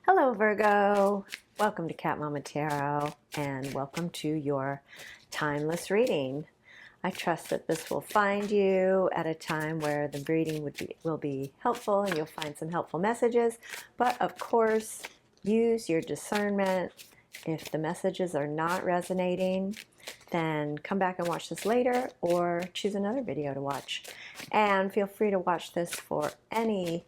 Hello, Virgo. Welcome to Cat Mama Tarot and welcome to your timeless reading. I trust that this will find you at a time where the reading will be helpful and you'll find some helpful messages. But of course, use your discernment. If the messages are not resonating, then come back and watch this later or choose another video to watch. And feel free to watch this for any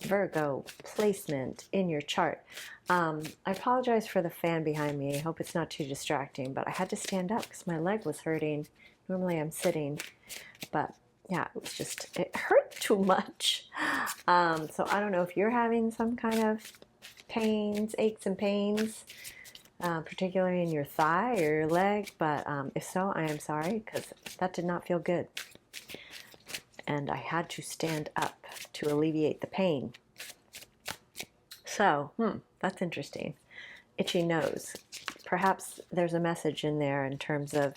Virgo placement in your chart. I apologize for the fan behind me. I hope it's not too distracting, but I had to stand up because my leg was hurting. Normally I'm sitting, but yeah, it hurt too much. So I don't know if you're having some kind of pains, aches and pains, particularly in your thigh or your leg, but if so, I am sorry because that did not feel good. And I had to stand up to alleviate the pain. So, that's interesting. Itchy nose. Perhaps there's a message in there in terms of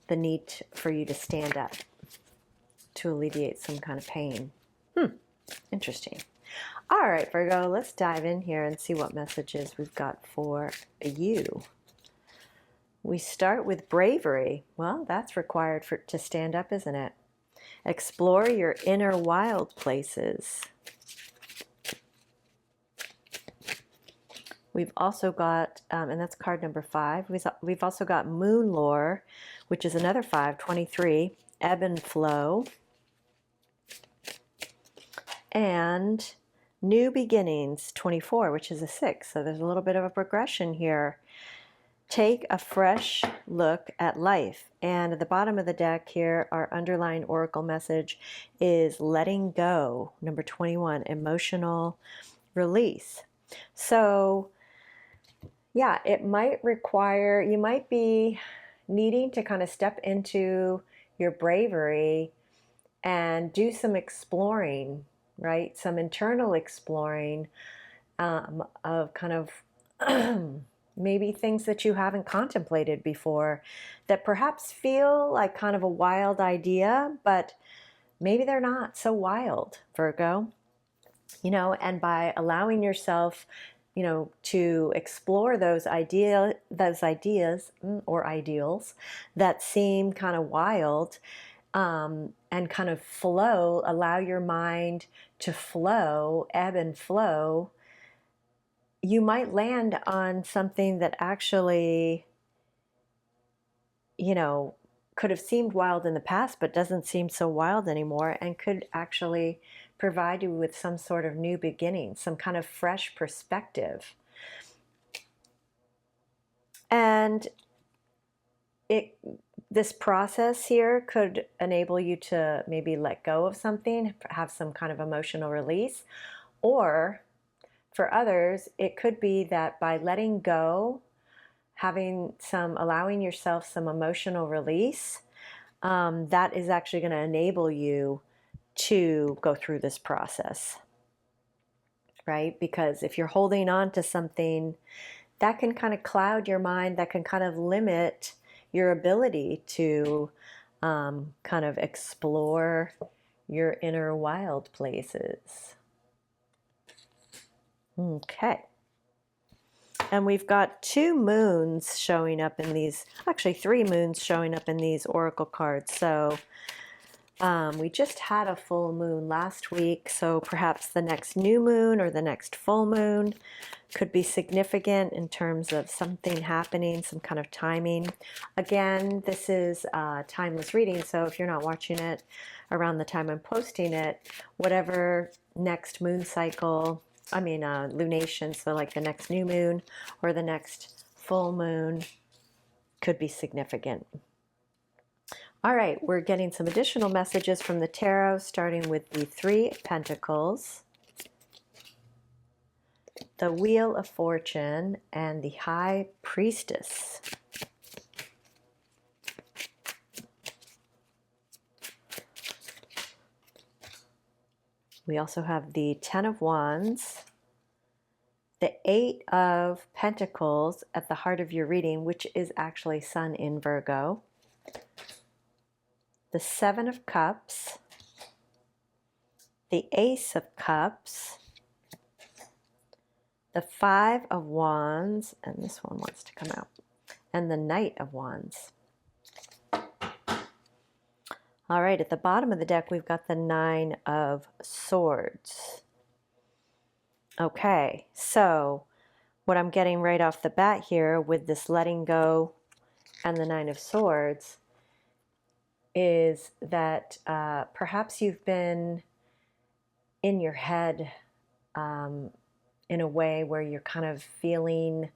the need for you to stand up to alleviate some kind of pain. Interesting. All right, Virgo, let's dive in here and see what messages we've got for you. We start with bravery. Well, that's required to stand up, isn't it? Explore your inner wild places. We've also got, and that's card number 5, we've also got Moon Lore, which is another 5, 23, Ebb and Flow, and New Beginnings, 24, which is a 6. So there's a little bit of a progression here. Take a fresh look at life. And at the bottom of the deck here, our underlying oracle message is letting go, number 21, emotional release. So yeah, it might require, you might be needing to kind of step into your bravery and do some exploring, right? Some internal exploring of kind of maybe things that you haven't contemplated before that perhaps feel like kind of a wild idea, but maybe they're not so wild, Virgo. And by allowing yourself, to explore those ideas or ideals that seem kind of wild, and kind of flow, allow your mind to flow, ebb and flow, you might land on something that actually, could have seemed wild in the past, but doesn't seem so wild anymore, and could actually provide you with some sort of new beginning, some kind of fresh perspective. And this process here could enable you to maybe let go of something, have some kind of emotional release, or for others, it could be that by letting go, allowing yourself some emotional release, that is actually going to enable you to go through this process, right? Because if you're holding on to something, that can kind of cloud your mind, that can kind of limit your ability to kind of explore your inner wild places. Okay. And we've got 2 moons showing up in these, actually 3 moons showing up in these oracle cards. So we just had a full moon last week, so perhaps the next new moon or the next full moon could be significant in terms of something happening, some kind of timing. Again, this is a timeless reading, so if you're not watching it around the time I'm posting it, whatever next moon cycle, lunation, so like the next new moon or the next full moon could be significant. All right, we're getting some additional messages from the tarot, starting with the 3 of Pentacles, the Wheel of Fortune, and the High Priestess. We also have the 10 of Wands, the 8 of Pentacles at the heart of your reading, which is actually Sun in Virgo, the 7 of Cups, the Ace of Cups, the Five of Wands, and this one wants to come out, and the Knight of Wands. All right, at the bottom of the deck, we've got the Nine of Swords. Okay, so what I'm getting right off the bat here with this letting go and the Nine of Swords is that perhaps you've been in your head in a way where you're kind of feeling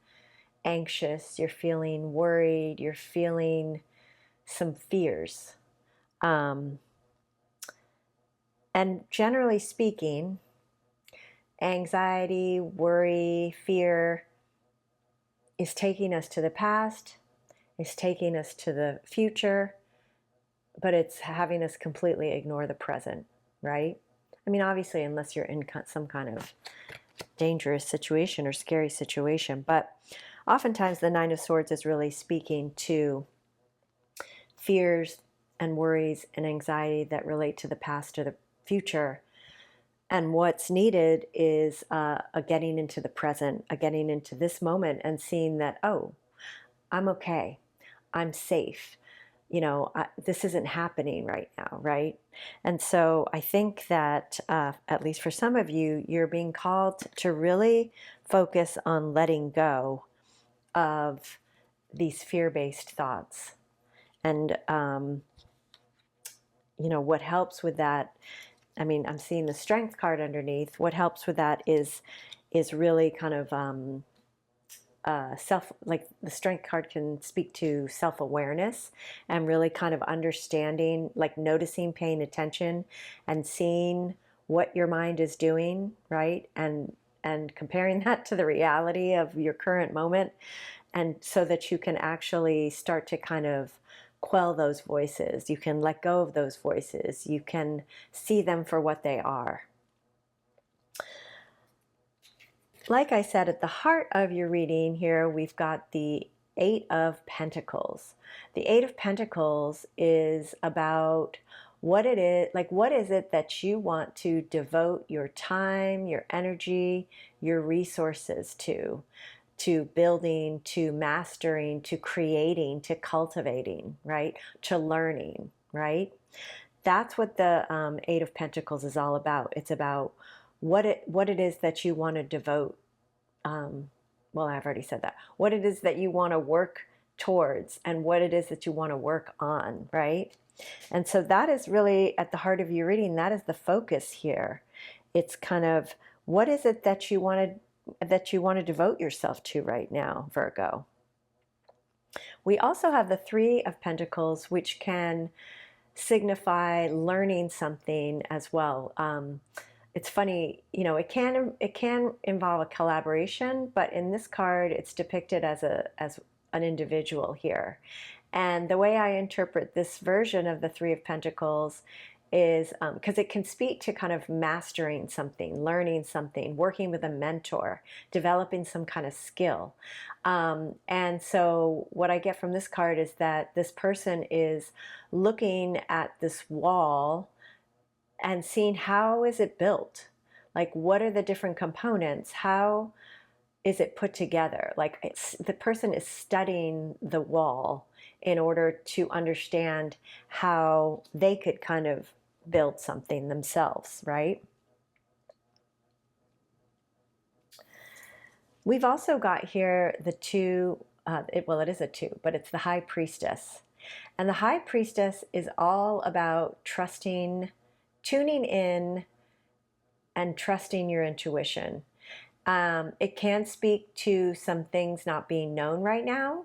anxious, you're feeling worried, you're feeling some fears. And generally speaking, anxiety, worry, fear is taking us to the past, is taking us to the future, but it's having us completely ignore the present, right? I mean, obviously, unless you're in some kind of dangerous situation or scary situation, but oftentimes the Nine of Swords is really speaking to fears and worries and anxiety that relate to the past or the future. And what's needed is a getting into the present, a getting into this moment and seeing that, oh, I'm okay, I'm safe. You know, this isn't happening right now, right? And so I think that, at least for some of you, you're being called to really focus on letting go of these fear-based thoughts. And, you know, what helps with that, I mean, I'm seeing the Strength card underneath. What helps with that is really kind of like the Strength card can speak to self-awareness and really kind of understanding, like noticing, paying attention and seeing what your mind is doing, right? And comparing that to the reality of your current moment, and so that you can actually start to kind of quell those voices. You can let go of those voices. You can see them for what they are. Like I said, at the heart of your reading here, we've got the Eight of Pentacles. The Eight of Pentacles is about what it is, like what is it that you want to devote your time, your energy, your resources to building, to mastering, to creating, to cultivating, right? To learning, right? That's what the Eight of Pentacles is all about. It's about what it is that you want to devote. Well, I've already said that. What it is that you want to work towards and what it is that you want to work on, right? And so that is really at the heart of your reading. That is the focus here. It's kind of what is it that you want to devote yourself to right now, Virgo. We also have the Three of Pentacles, which can signify learning something as well. It's funny, you know, it can involve a collaboration, but in this card, it's depicted as an individual here. And the way I interpret this version of the Three of Pentacles is because it can speak to kind of mastering something, learning something, working with a mentor, developing some kind of skill. And so what I get from this card is that this person is looking at this wall and seeing how is it built? Like, what are the different components? How is it put together? Like, the person is studying the wall in order to understand how they could kind of build something themselves, right? We've also got here the two, well, it is a two, but it's the High Priestess. And the High Priestess is all about trusting, tuning in, and trusting your intuition. It can speak to some things not being known right now.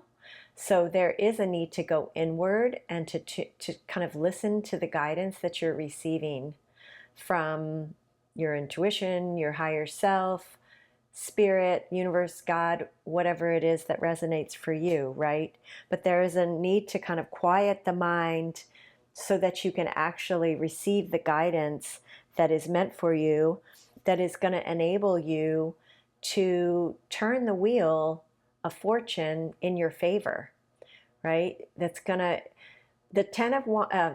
So there is a need to go inward and to kind of listen to the guidance that you're receiving from your intuition, your higher self, spirit, universe, God, whatever it is that resonates for you, right? But there is a need to kind of quiet the mind so that you can actually receive the guidance that is meant for you, that is going to enable you to turn the wheel of fortune in your favor, right? That's going to the Ten of Wands,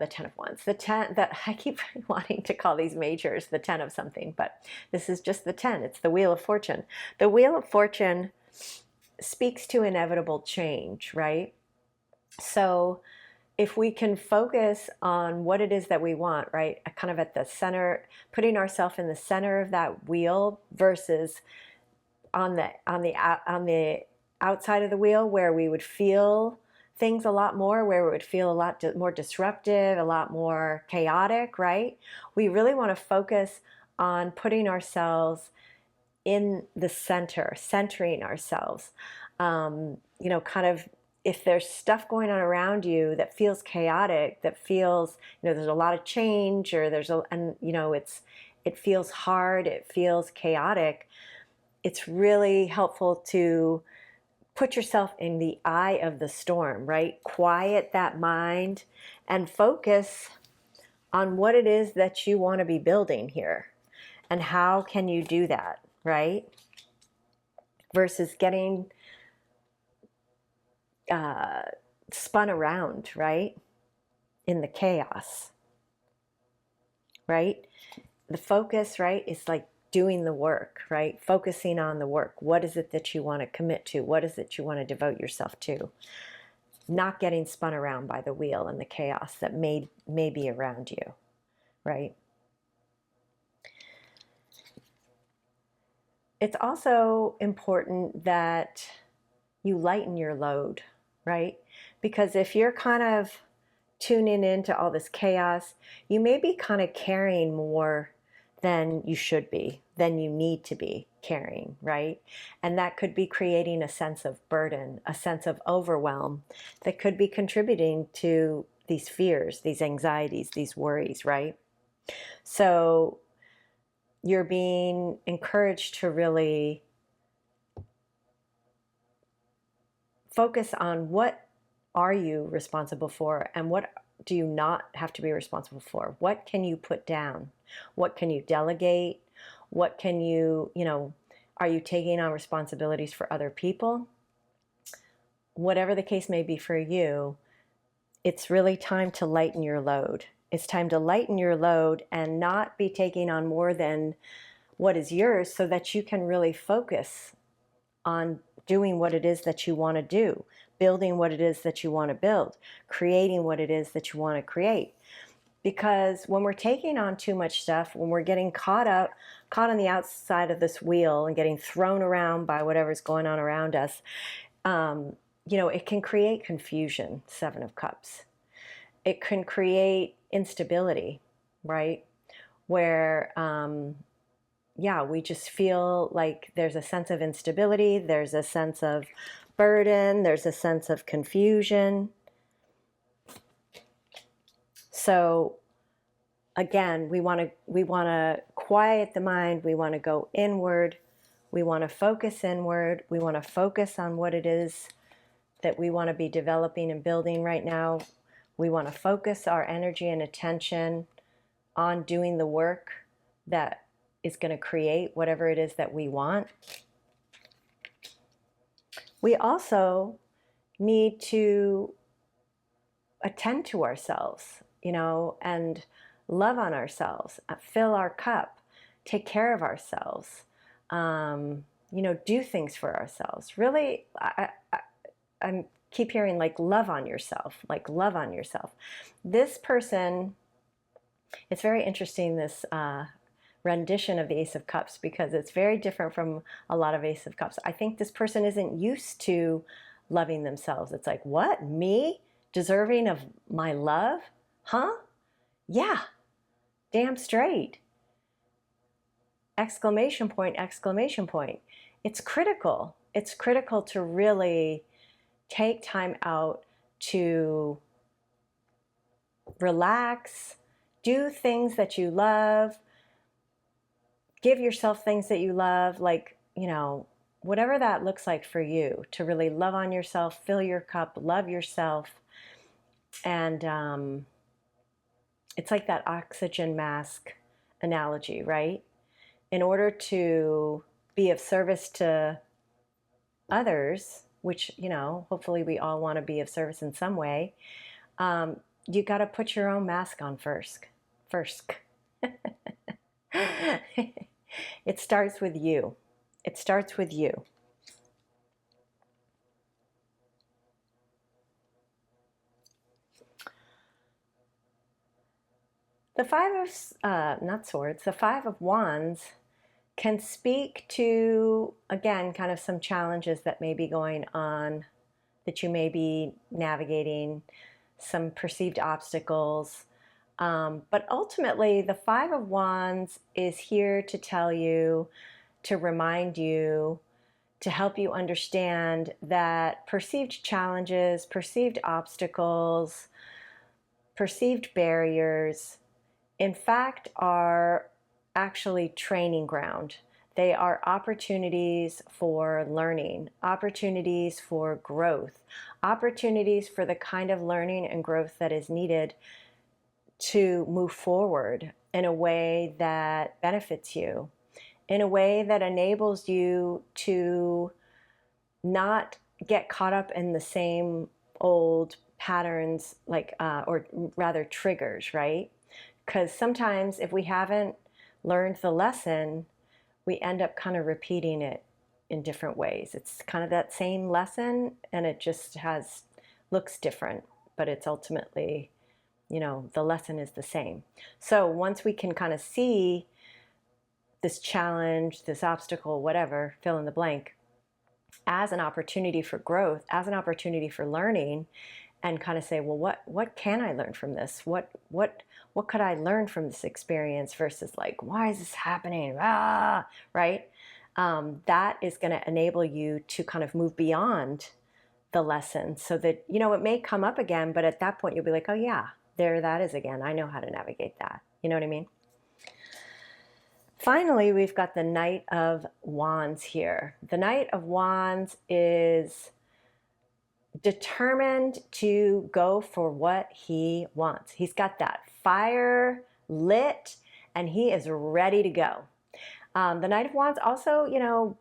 the ten that I keep wanting to call these majors the 10 of something, but this is just the 10. It's the Wheel of Fortune. The Wheel of Fortune speaks to inevitable change, right? So if we can focus on what it is that we want, right, kind of at the center, putting ourselves in the center of that wheel versus on the outside of the wheel where we would feel things a lot more, where it would feel a lot more disruptive, a lot more chaotic, right? We really want to focus on putting ourselves in the center, centering ourselves. Kind of if there's stuff going on around you that feels chaotic, that feels, there's a lot of change, or it feels hard, it feels chaotic, it's really helpful to put yourself in the eye of the storm, right? Quiet that mind and focus on what it is that you want to be building here. And how can you do that, right? Versus getting spun around, right? In the chaos, right? The focus, right, is like doing the work, right? Focusing on the work. What is it that you want to commit to? What is it you want to devote yourself to? Not getting spun around by the wheel and the chaos that may be around you, right? It's also important that you lighten your load, right? Because if you're kind of tuning into all this chaos, you may be kind of carrying more than you should be, than you need to be carrying, right? And that could be creating a sense of burden, a sense of overwhelm that could be contributing to these fears, these anxieties, these worries, right? So you're being encouraged to really focus on what are you responsible for and what do you not have to be responsible for? What can you put down? What can you delegate? What can you, are you taking on responsibilities for other people? Whatever the case may be for you, it's really time to lighten your load. It's time to lighten your load and not be taking on more than what is yours, so that you can really focus on doing what it is that you want to do, building what it is that you want to build, creating what it is that you want to create. Because when we're taking on too much stuff, when we're getting caught on the outside of this wheel and getting thrown around by whatever's going on around us, it can create confusion, Seven of Cups. It can create instability, right? Where, we just feel like there's a sense of instability, there's a sense of burden, there's a sense of confusion. So again, we want to quiet the mind, we want to go inward, we want to focus inward, we want to focus on what it is that we want to be developing and building right now. We want to focus our energy and attention on doing the work that is going to create whatever it is that we want. We also need to attend to ourselves, and love on ourselves, fill our cup, take care of ourselves, do things for ourselves. Really, I keep hearing love on yourself, love on yourself. This person, it's very interesting, this rendition of the Ace of Cups, because it's very different from a lot of Ace of Cups. I think this person isn't used to loving themselves. It's like, what? Me? Deserving of my love? Huh? Yeah, damn straight. Exclamation point, exclamation point. It's critical. It's critical to really take time out to relax, do things that you love, give yourself things that you love, whatever that looks like for you, to really love on yourself, fill your cup, love yourself. And it's like that oxygen mask analogy, right? In order to be of service to others, which, hopefully we all want to be of service in some way, you got to put your own mask on first. First. It starts with you. It starts with you. The Five of, not swords, the Five of Wands can speak to, again, kind of some challenges that may be going on, that you may be navigating, some perceived obstacles. But ultimately, the Five of Wands is here to tell you, to remind you, to help you understand that perceived challenges, perceived obstacles, perceived barriers, in fact, are actually training ground. They are opportunities for learning, opportunities for growth, opportunities for the kind of learning and growth that is needed to move forward in a way that benefits you, in a way that enables you to not get caught up in the same old patterns, like, or rather triggers, right? Because sometimes if we haven't learned the lesson, we end up kind of repeating it in different ways. It's kind of that same lesson and it just looks different, but it's ultimately, the lesson is the same. So once we can kind of see this challenge, this obstacle, whatever, fill in the blank, as an opportunity for growth, as an opportunity for learning, and kind of say, well, what can I learn from this? What could I learn from this experience versus like, why is this happening? Right? That is going to enable you to kind of move beyond the lesson so that, it may come up again, but at that point you'll be like, oh yeah, there that is again. I know how to navigate that. You know what I mean? Finally, we've got the Knight of Wands here. The Knight of Wands is determined to go for what he wants. He's got that fire lit and he is ready to go. The Knight of Wands also,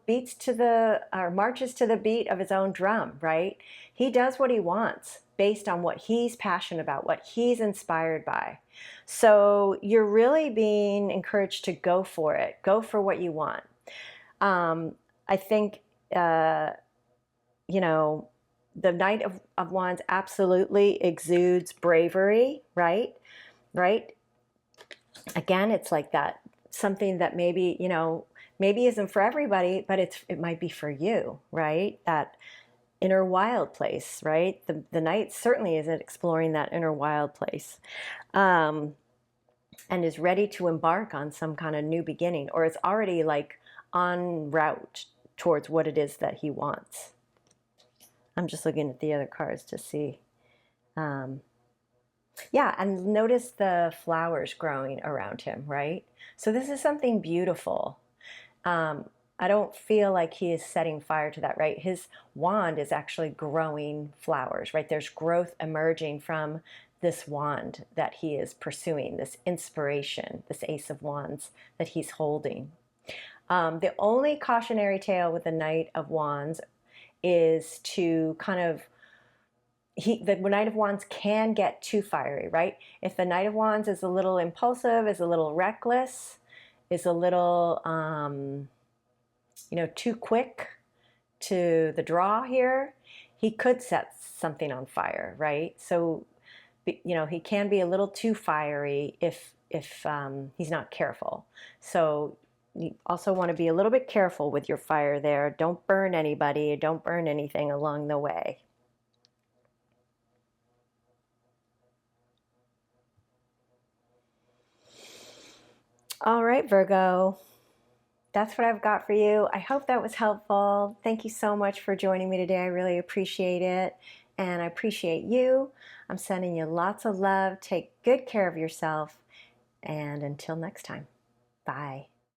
beats to or marches to the beat of his own drum, right? He does what he wants based on what he's passionate about, what he's inspired by. So you're really being encouraged to go for it. Go for what you want. I think, the Knight of Wands absolutely exudes bravery, right? Right? Again, it's like that, something that maybe isn't for everybody, but it might be for you, right? That inner wild place, right? The Knight certainly isn't exploring that inner wild place, and is ready to embark on some kind of new beginning, or is already like en route towards what it is that he wants. I'm just looking at the other cards to see. Yeah, and notice the flowers growing around him, right? So this is something beautiful. I don't feel like he is setting fire to that, right? His wand is actually growing flowers, right? There's growth emerging from this wand that he is pursuing, this inspiration, this Ace of Wands that he's holding. The only cautionary tale with the Knight of Wands is to kind of, the Knight of Wands can get too fiery, right? If the Knight of Wands is a little impulsive, is a little reckless, is a little, too quick to the draw here, he could set something on fire, right? So, he can be a little too fiery if he's not careful. So you also want to be a little bit careful with your fire there. Don't burn anybody. Don't burn anything along the way. All right, Virgo. That's what I've got for you. I hope that was helpful. Thank you so much for joining me today. I really appreciate it. And I appreciate you. I'm sending you lots of love. Take good care of yourself. And until next time, bye.